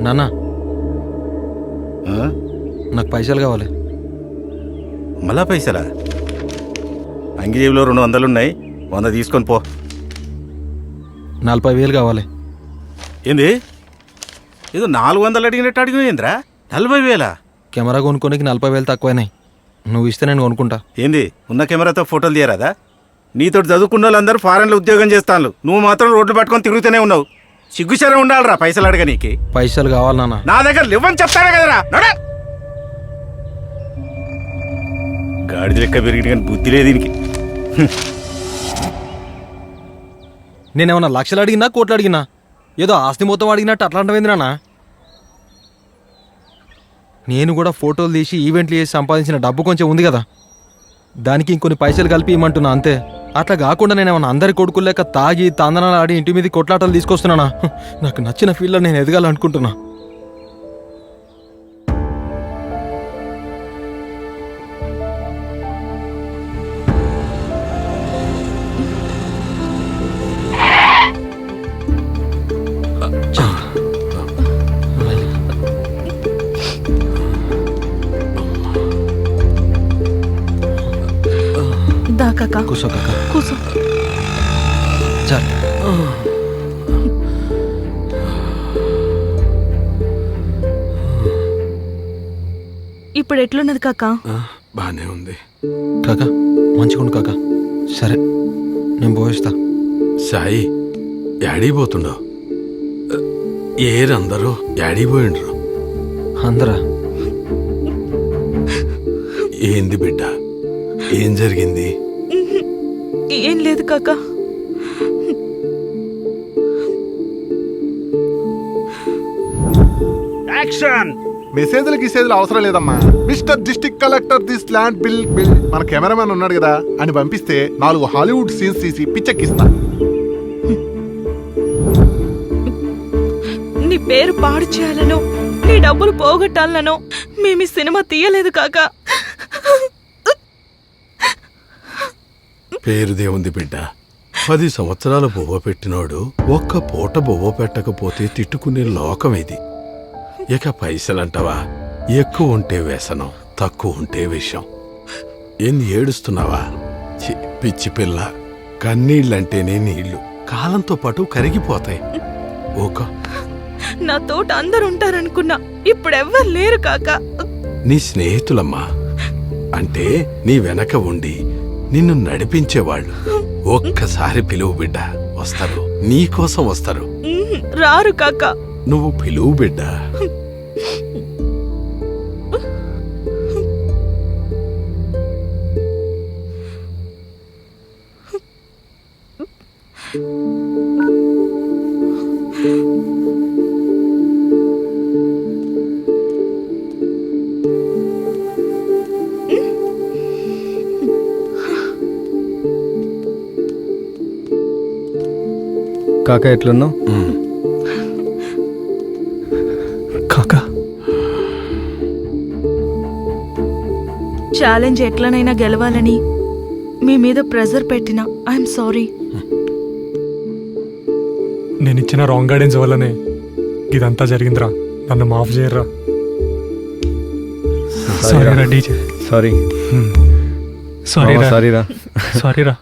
నాన్న నాకు పైసలు కావాలి. మళ్ళా పైసలా? అంగిజీబులో 200 ఉన్నాయి, 100 తీసుకొని పో. 40,000 కావాలి. ఏంది ఏదో 400 అడిగినట్టు అడిగినరా? 40,000? కెమెరా కొనుక్కోనికి 40,000 తక్కువైనాయి. నువ్వు ఇస్తే నేను కొనుక్కుంటా. ఏంది ఉన్న కెమెరాతో ఫోటోలు తీయరాదా? నీతో చదువుకున్న వాళ్ళందరూ ఫారెన్లో ఉద్యోగం చేస్తాను, నువ్వు మాత్రం రోడ్లు పట్టుకొని తిరుగుతూనే ఉన్నావు. సిగ్గుశరం ఉండాలరా పైసలు అడగ నీకు. పైసలు కావాలి నాన్న. నా దగ్గర లేవని చెప్తానే కదరా. గాడిద లెక్క పెరిగి కానీ బుద్ధి లేదు దీనికి. నేనేమన్నా లక్షలు అడిగినా కోట్లు అడిగినా ఏదో ఆస్తి మొత్తం అడిగినట్టు అట్లాంటివేంది నాన్న? నేను కూడా ఫోటోలు తీసి ఈవెంట్లు చేసి సంపాదించిన డబ్బు కొంచెం ఉంది కదా, దానికి ఇంకొన్ని పైసలు కలిపి ఇవ్వమంటున్నా అంతే. అట్లా కాకుండా నేనేమన్నా అందరి కొడుకులు లేక తాగి తందనాలు ఆడి ఇంటి మీద కొట్లాటలు తీసుకొస్తున్నానా? నాకు నచ్చిన ఫీల్డ్లో నేను ఎదగాలనుకుంటున్నా. కూసో కాక, కూసో. ఇప్పుడు ఎట్లున్నది కాకా? బానే ఉంది కాకా, మంచిగుండు కాకా. సరే నేను పోయిస్తా. సాయి యాడిపోతుండవు? ఏరందరూ యాడిపోయిండ్రు? అందరా? ఏంది బిడ్డ, ఏం జరిగింది? ఏం లేదు కాకా. మెసేజ్లు గిసేజ్లు అవసరం లేదమ్మా. Mister district collector this land bill. మన కెమెరామెన్ ఉన్నాడు కదా అని పంపిస్తే 4 హాలీవుడ్ సీన్స్ తీసి పిచ్చెక్కిస్తా. నీ పేరు పాడు చేయాలనో నీ డబ్బులు పోగొట్టాలనో మేము ఈ సినిమా తీయలేదు కాకా. పేరుదేముంది బిడ్డ, 10 సంవత్సరాలు బొవ్వ పెట్టినోడు ఒక్క పూట బొవ్వ పెట్టకపోతే తిట్టుకునే లోకం ఇది. ఇక పైసలంటావా? ఎక్కువ ఉంటే వ్యసనం, తక్కువ ఉంటే విషం. ఏంది ఏడుస్తున్నావా? పిచ్చి పిల్ల, కన్నీళ్ళంటేనే నీళ్లు కాలంతో పాటు కరిగిపోతాయి. ఓక నా తోట అందరు ఉంటారనుకున్నా, ఇప్పుడెవ్వరు లేరు కాకా. నీ స్నేహితులమ్మా, అంటే నీ వెనక ఉండి నిన్ను నడిపించేవాళ్ళు. ఒక్కసారి పిలువు బిడ్డ, వస్తారు, నీకోసం వస్తారు. రారు కాకా. నువ్వు పిలువు బిడ్డ. కాకా ఎట్లున్నావు? కాకా ఛాలెంజ్ ఎట్లనైనా గెలవాలని మీ మీద ప్రెజర్ పెట్టినా ఐఎమ్ సారీ. నేను ఇచ్చిన రాంగ్ గైడెన్స్ వల్లనే ఇదంతా జరిగిందిరా. నన్ను మాఫ్ చేయర్రా. సారీరా డీజే. సారీ సారీరా. సారీరా. సారీరా.